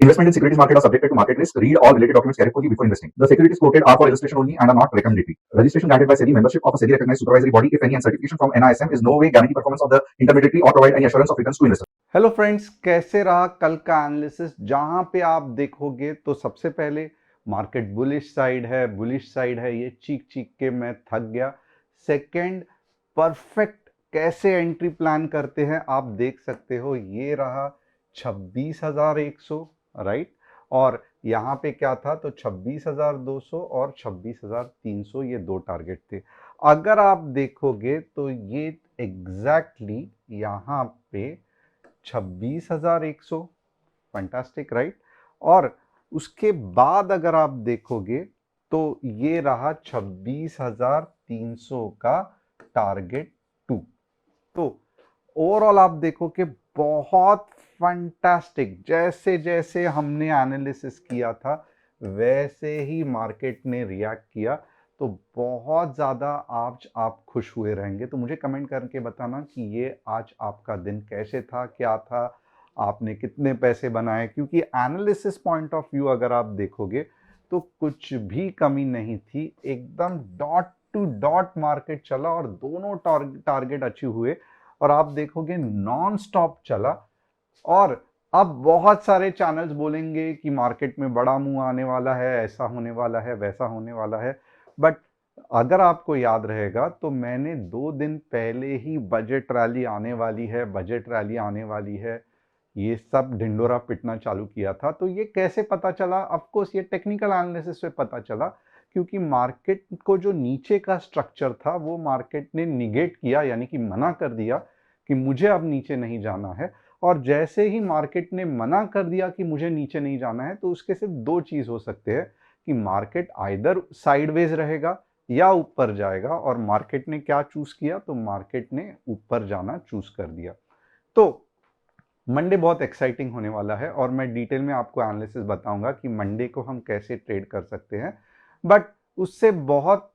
Investment in securities market are subjected to market risk. Read all related documents carefully before investing. The securities quoted are for illustration only and are not recommendatory. Registration granted by SEBI. Membership of a SEBI recognized supervisory body, if any, and certification from NISM is no way guarantee performance of the intermediary or provide any assurance of returns to investors. Hello friends, कैसे रहा कल का analysis? जहां पे आप देखोगे तो सबसे पहले मार्केट बुलिश साइड है, ये चीख चीख के मैं थक गया। सेकंड, परफेक्ट कैसे एंट्री प्लान करते हैं आप देख सकते हो, ये रहा 26,100, राइट। और यहाँ पे क्या था, तो 26,200 और 26,300 ये दो टारगेट थे। अगर आप देखोगे तो ये एग्जैक्टली यहाँ पे 26,100, फैंटास्टिक, राइट। और उसके बाद अगर आप देखोगे तो ये रहा 26,300 का टारगेट 2। तो ओवरऑल आप देखो कि बहुत फैंटास्टिक, जैसे जैसे हमने एनालिसिस किया था वैसे ही मार्केट ने रिएक्ट किया। तो बहुत ज़्यादा आज आप खुश हुए रहेंगे। तो मुझे कमेंट करके बताना कि ये आज आपका दिन कैसे था, क्या था, आपने कितने पैसे बनाए। क्योंकि एनालिसिस पॉइंट ऑफ व्यू अगर आप देखोगे तो कुछ भी कमी नहीं थी, एकदम डॉट टू डॉट मार्केट चला और दोनों टारगेट अचीव हुए। और आप देखोगे नॉन स्टॉप चला। और अब बहुत सारे चैनल्स बोलेंगे कि मार्केट में बड़ा मुंह आने वाला है, ऐसा होने वाला है, वैसा होने वाला है। बट अगर आपको याद रहेगा तो मैंने 2 दिन पहले ही बजट रैली आने वाली है, ये सब ढिंडोरा पिटना चालू किया था। तो ये कैसे पता चला? ऑफ कोर्स ये टेक्निकल एनालिसिस से पता चला, क्योंकि मार्केट को जो नीचे का स्ट्रक्चर था वो मार्केट ने निगेट किया, यानी कि मना कर दिया कि मुझे अब नीचे नहीं जाना है। और जैसे ही मार्केट ने मना कर दिया कि मुझे नीचे नहीं जाना है, तो उसके सिर्फ दो चीज हो सकते हैं कि मार्केट आइदर साइडवेज रहेगा या ऊपर जाएगा। और मार्केट ने क्या चूज किया? तो मार्केट ने ऊपर जाना चूज कर दिया। तो मंडे बहुत एक्साइटिंग होने वाला है और मैं डिटेल में आपको एनालिसिस बताऊंगा कि मंडे को हम कैसे ट्रेड कर सकते हैं। बट उससे बहुत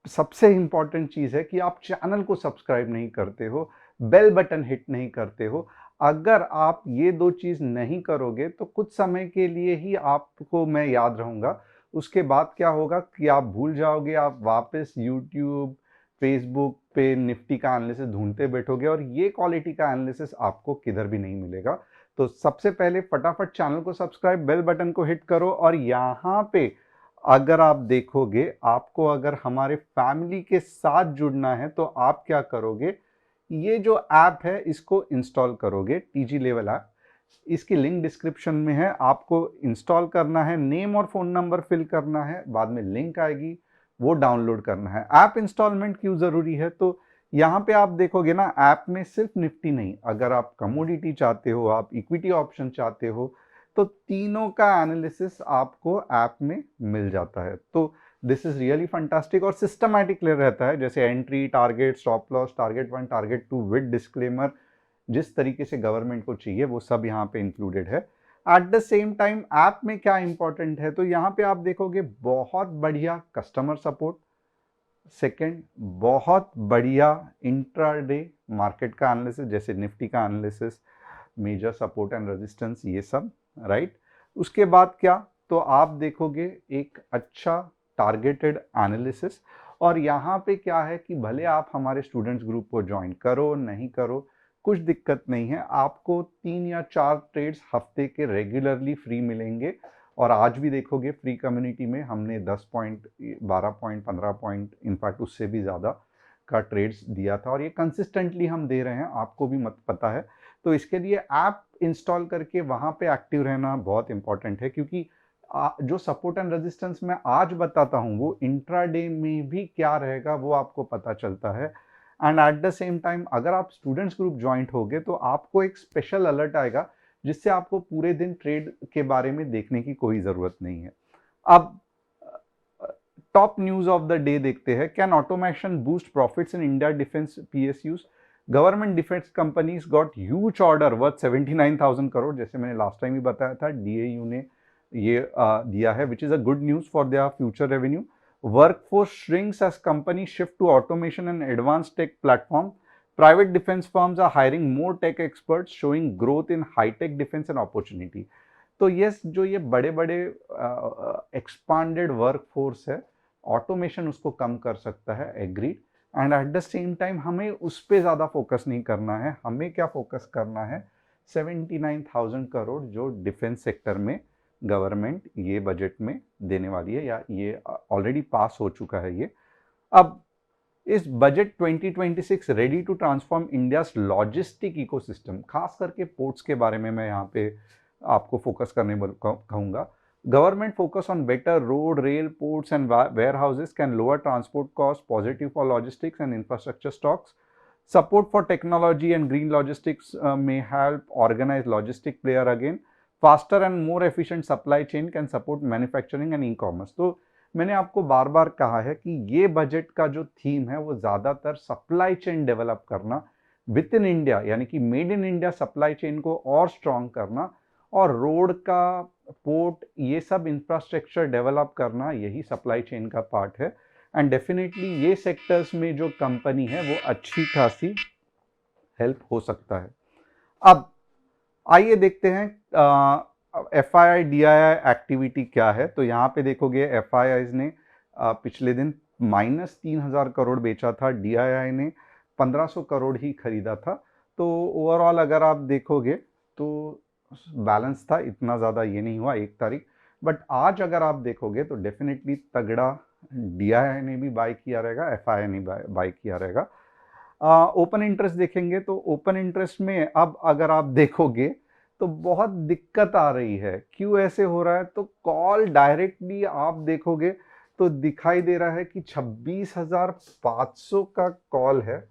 सबसे इंपॉर्टेंट चीज है कि आप चैनल को सब्सक्राइब नहीं करते हो, बेल बटन हिट नहीं करते हो। अगर आप ये दो चीज नहीं करोगे तो कुछ समय के लिए ही आपको मैं याद रहूंगा, उसके बाद क्या होगा कि आप भूल जाओगे, आप वापस यूट्यूब फेसबुक पे निफ्टी का एनालिसिस ढूंढते बैठोगे और ये क्वालिटी का एनालिसिस आपको किधर भी नहीं मिलेगा। तो सबसे पहले फटाफट चैनल को सब्सक्राइब, बेल बटन को हिट करो। और यहाँ पे अगर आप देखोगे, आपको अगर हमारे फैमिली के साथ जुड़ना है तो आप क्या करोगे, ये जो ऐप है इसको इंस्टॉल करोगे, टीजी लेवल ऐप। इसकी लिंक डिस्क्रिप्शन में है, आपको इंस्टॉल करना है, नेम और फोन नंबर फिल करना है, बाद में लिंक आएगी, वो डाउनलोड करना है। ऐप इंस्टॉलमेंट क्यों जरूरी है? तो यहाँ पे आप देखोगे ना, ऐप में सिर्फ निफ्टी नहीं, अगर आप कमोडिटी चाहते हो, आप इक्विटी ऑप्शन चाहते हो, तो तीनों का एनालिसिस आपको ऐप में मिल जाता है। तो दिस इज रियली फंटास्टिक और सिस्टमैटिक रहता है, जैसे entry, target, stop loss, target 1, target 2 with disclaimer, जिस तरीके से गवर्नमेंट को चाहिए वो सब यहाँ पे इंक्लूडेड है। एट ड सेम टाइम ऐप में क्या इंपॉर्टेंट है, तो यहाँ पे आप देखोगे बहुत बढ़िया कस्टमर सपोर्ट। सेकंड, बहुत बढ़िया इंट्राडे मार्केट का एनालिसिस, जैसे निफ्टी का analysis, major support and resistance, ये सब, राइट। उसके बाद क्या, तो आप देखोगे एक अच्छा टारगेटेड एनालिसिस। और यहाँ पे क्या है कि भले आप हमारे स्टूडेंट्स ग्रुप को ज्वाइन करो नहीं करो, कुछ दिक्कत नहीं है, आपको 3 या 4 ट्रेड्स हफ्ते के रेगुलरली फ्री मिलेंगे। और आज भी देखोगे फ्री कम्युनिटी में हमने 10 पॉइंट, 12 पॉइंट, 15 पॉइंट, इनफैक्ट उससे भी ज़्यादा का ट्रेड्स दिया था। और ये कंसिस्टेंटली हम दे रहे हैं, आपको भी मत पता है। तो इसके लिए ऐप इंस्टॉल करके वहाँ पे एक्टिव रहना बहुत इंपॉर्टेंट है, क्योंकि जो सपोर्ट एंड रेजिस्टेंस मैं आज बताता हूँ वो इंट्राडे में भी क्या रहेगा वो आपको पता चलता है। And at the same time अगर आप स्टूडेंट्स ग्रुप ज्वाइंट होगे तो आपको एक स्पेशल अलर्ट आएगा, जिससे आपको पूरे दिन ट्रेड के बारे में देखने की कोई जरूरत नहीं है। अब top news of the day देखते हैं। Can automation boost profits in India defence PSUs? Government defence companies got huge order worth 79,000 crore, जैसे मैंने लास्ट टाइम भी बताया था, डीएयू ने ये दिया है, which is a good news for their future revenue. Workforce shrinks as companies shift to automation and advanced tech platform. Private defense firms are hiring more tech experts, showing growth in high-tech defense and opportunity. तो yes, जो ये बड़े बड़े expanded work force है, automation उसको कम कर सकता है, agree. And at the same time हमें उस पर ज़्यादा फोकस नहीं करना है, हमें क्या फोकस करना है, 79,000 करोड़ जो डिफेंस सेक्टर में गवर्नमेंट ये बजट में देने वाली है, या ये ऑलरेडी पास हो चुका है ये। अब इस budget 2026 ready to transform India's logistic ecosystem, खास करके पोर्ट्स के बारे में मैं यहाँ पे आपको फोकस करने कहूँगा। Government focus on better road, rail, ports and warehouses can lower transport cost, positive for logistics and infrastructure stocks. Support for technology and green logistics may help organize logistic player again. Faster and more efficient supply chain can support manufacturing and e-commerce. तो मैंने आपको बार बार कहा है कि ये budget का जो theme है वो ज़्यादातर सप्लाई चेन डेवलप करना विद इन इंडिया, यानी कि made in India supply chain को और स्ट्रॉन्ग करना, और रोड का, पोर्ट, ये सब इंफ्रास्ट्रक्चर डेवलप करना, यही सप्लाई चेन का पार्ट है। एंड डेफिनेटली ये सेक्टर्स में जो कंपनी है वो अच्छी खासी हेल्प हो सकता है। अब आइए देखते हैं FII DII एक्टिविटी क्या है। तो यहाँ पे देखोगे FIIs ने पिछले दिन -3,000 करोड़ बेचा था, DII ने 1,500 करोड़ ही खरीदा था। तो ओवरऑल अगर आप देखोगे तो बैलेंस था, इतना ज़्यादा ये नहीं हुआ 1 तारीख। बट आज अगर आप देखोगे तो डेफिनेटली तगड़ा DII ने भी बाय किया रहेगा, FII ने बाय किया रहेगा। ओपन इंटरेस्ट देखेंगे तो ओपन इंटरेस्ट में अब अगर आप देखोगे तो बहुत दिक्कत आ रही है। क्यों ऐसे हो रहा है? तो कॉल डायरेक्टली आप देखोगे तो दिखाई दे रहा है कि 26,500 का कॉल है,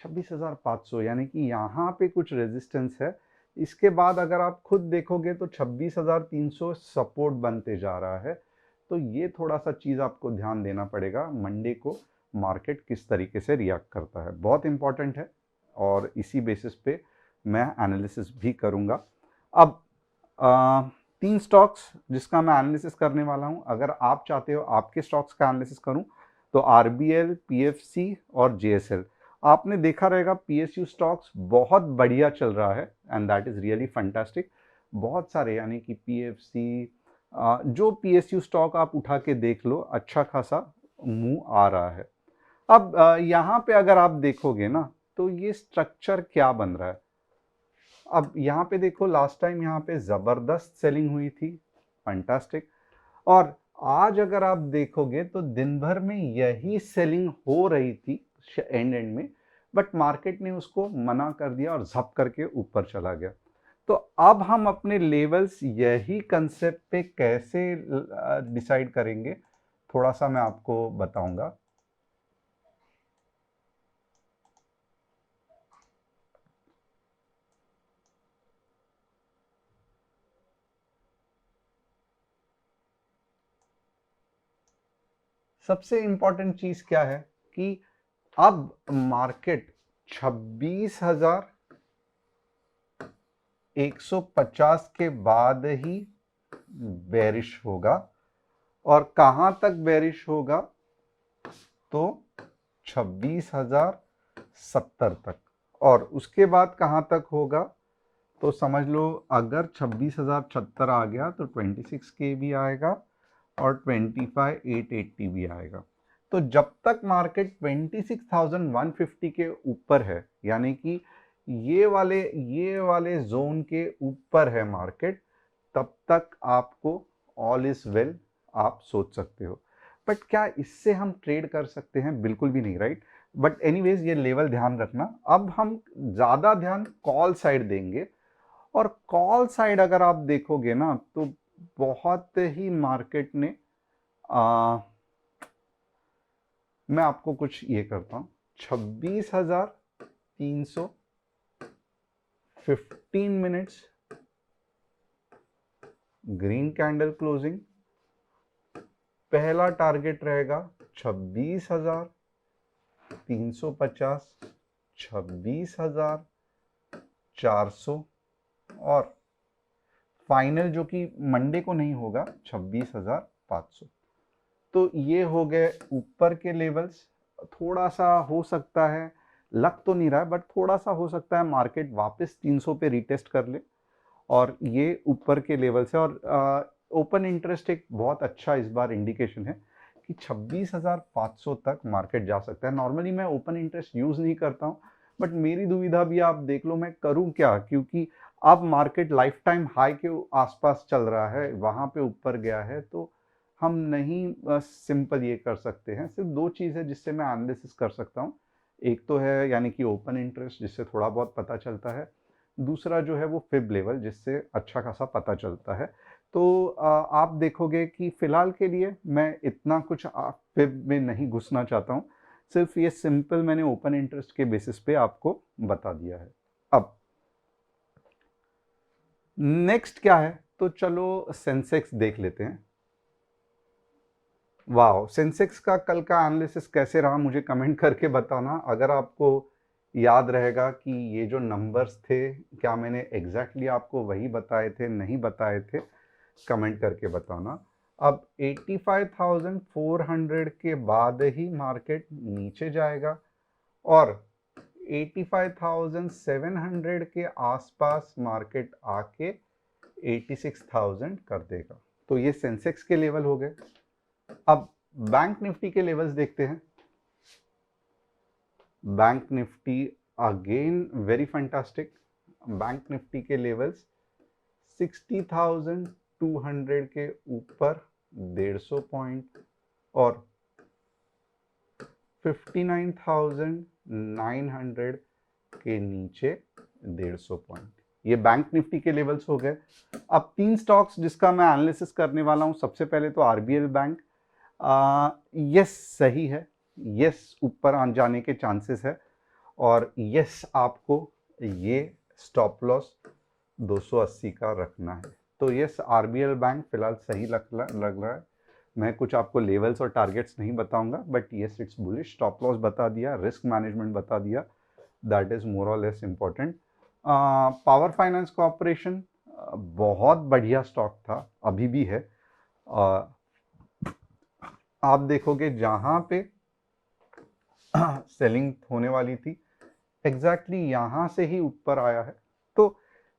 26,500, यानी कि यहाँ पे कुछ रेजिस्टेंस है। इसके बाद अगर आप खुद देखोगे तो 26,300 सपोर्ट बनते जा रहा है। तो ये थोड़ा सा चीज़ आपको ध्यान देना पड़ेगा, मंडे को मार्केट किस तरीके से रिएक्ट करता है, बहुत इंपॉर्टेंट है, और इसी बेसिस पे मैं एनालिसिस भी करूँगा। अब 3 स्टॉक्स जिसका मैं एनालिसिस करने वाला हूँ, अगर आप चाहते हो आपके स्टॉक्स का एनालिसिस करूँ तो RBL, PFC और JSL। आपने देखा रहेगा PSU स्टॉक्स बहुत बढ़िया चल रहा है, and that is really fantastic. बहुत सारे, यानी कि PFC, जो PSU स्टॉक आप उठा के देख लो, अच्छा खासा मूव आ रहा है। अब यहाँ पे अगर आप देखोगे ना तो ये स्ट्रक्चर क्या बन रहा है। अब यहाँ पे देखो, लास्ट टाइम यहाँ पे ज़बरदस्त सेलिंग हुई थी, फैंटास्टिक, और आज अगर आप देखोगे तो दिन भर में यही सेलिंग हो रही थी एंड में, बट मार्केट ने उसको मना कर दिया और झप करके ऊपर चला गया। तो अब हम अपने लेवल्स यही कंसेप्ट पे कैसे डिसाइड करेंगे, थोड़ा सा मैं आपको बताऊंगा। सबसे इंपॉर्टेंट चीज क्या है कि अब मार्केट 26,150 के बाद ही बेरिश होगा, और कहां तक बेरिश होगा तो 26,070 तक, और उसके बाद कहां तक होगा तो समझ लो, अगर 26,076 आ गया तो 26K भी आएगा और 25,880 भी आएगा। तो जब तक मार्केट 26,150 के ऊपर है, यानी कि ये वाले जोन के ऊपर है मार्केट, तब तक आपको ऑल इज वेल आप सोच सकते हो। बट क्या इससे हम ट्रेड कर सकते हैं? बिल्कुल भी नहीं, राइट। बट एनीवेज ये लेवल ध्यान रखना। अब हम ज़्यादा ध्यान कॉल साइड देंगे, और कॉल साइड अगर आप देखोगे ना तो बहुत ही मार्केट ने मैं आपको कुछ ये करता हूँ, 26,300 15 मिनट्स ग्रीन कैंडल क्लोजिंग, पहला टारगेट रहेगा 26,350, 26,400, और फाइनल जो कि मंडे को नहीं होगा 26,500। तो ये हो गए ऊपर के लेवल्स। थोड़ा सा हो सकता है, लग तो नहीं रहा है, बट थोड़ा सा हो सकता है मार्केट वापस 300 पे रिटेस्ट कर ले, और ये ऊपर के लेवल से, और ओपन इंटरेस्ट एक बहुत अच्छा इस बार इंडिकेशन है कि 26,500 तक मार्केट जा सकता है। नॉर्मली मैं ओपन इंटरेस्ट यूज़ नहीं करता हूँ, बट मेरी दुविधा भी आप देख लो, मैं करूँ क्या, क्योंकि अब मार्केट लाइफ टाइम हाई के आसपास चल रहा है, वहाँ पे ऊपर गया है, तो हम नहीं सिंपल ये कर सकते हैं। सिर्फ दो चीज़ है जिससे मैं एनालिसिस कर सकता हूँ। एक तो है यानी कि ओपन इंटरेस्ट, जिससे थोड़ा बहुत पता चलता है। दूसरा जो है वो फिब लेवल, जिससे अच्छा खासा पता चलता है। तो आप देखोगे कि फ़िलहाल के लिए मैं इतना कुछ फिब में नहीं घुसना चाहता हूँ। सिर्फ ये सिंपल मैंने ओपन इंटरेस्ट के बेसिस पे आपको बता दिया है। अब नेक्स्ट क्या है, तो चलो सेंसेक्स देख लेते हैं। वाह, सेंसेक्स का कल का एनालिसिस कैसे रहा मुझे कमेंट करके बताना। अगर आपको याद रहेगा कि ये जो नंबर्स थे, क्या मैंने एग्जैक्टली आपको वही बताए थे, नहीं बताए थे, कमेंट करके बताना। अब 85,400 के बाद ही मार्केट नीचे जाएगा और 85,700 के आसपास मार्केट आके 86,000 कर देगा। तो ये सेंसेक्स के लेवल हो गए। अब बैंक निफ्टी के लेवल्स देखते हैं। Bank Nifty again very fantastic. Bank Nifty के लेवल्स 60,200 के ऊपर 150 पॉइंट और 59,900 के नीचे 150 पॉइंट। ये बैंक निफ्टी के लेवल्स हो गए। अब तीन स्टॉक्स जिसका मैं एनालिसिस करने वाला हूं। सबसे पहले तो आरबीएल बैंक, यस सही है, यस ऊपर आ जाने के चांसेस है, और यस आपको ये स्टॉप लॉस 280 का रखना है। तो यस आरबीएल बैंक फिलहाल सही लग रहा है। मैं कुछ आपको लेवल्स और टारगेट्स नहीं बताऊंगा, but yes it's bullish. Stop loss बता दिया, रिस्क मैनेजमेंट बता दिया, दैट इज मोर और less important. Power finance corporation बहुत बढ़िया स्टॉक था, अभी भी है। आप देखोगे जहां पे सेलिंग होने वाली थी, एग्जैक्टली यहां से ही ऊपर आया है। तो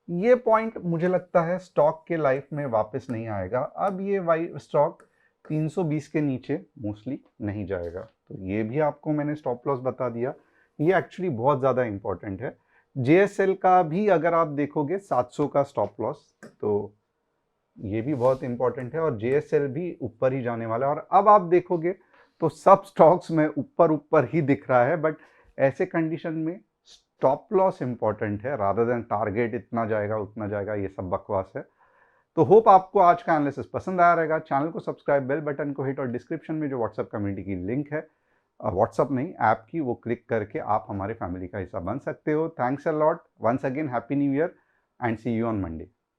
ये पॉइंट मुझे लगता है स्टॉक के लाइफ में वापस नहीं आएगा। अब ये स्टॉक 320 के नीचे मोस्टली नहीं जाएगा। तो ये भी आपको मैंने स्टॉप लॉस बता दिया। ये एक्चुअली बहुत ज़्यादा इंपॉर्टेंट है। जेएसएल का भी अगर आप देखोगे 700 का स्टॉप लॉस, तो ये भी बहुत इंपॉर्टेंट है, और जेएसएल भी ऊपर ही जाने वाला है। और अब आप देखोगे तो सब स्टॉक्स में ऊपर ऊपर ही दिख रहा है, बट ऐसे कंडीशन में स्टॉप लॉस इंपॉर्टेंट है रादर देन टारगेट इतना जाएगा उतना जाएगा, ये सब बकवास है। तो होप आपको आज का एनालिसिस पसंद आया रहेगा। चैनल को सब्सक्राइब, बेल बटन को हिट, और डिस्क्रिप्शन में जो व्हाट्सएप कम्युनिटी की लिंक है, व्हाट्सएप नहीं ऐप की, वो क्लिक करके आप हमारे फैमिली का हिस्सा बन सकते हो। Thanks a lot once again, happy new year and see you on Monday.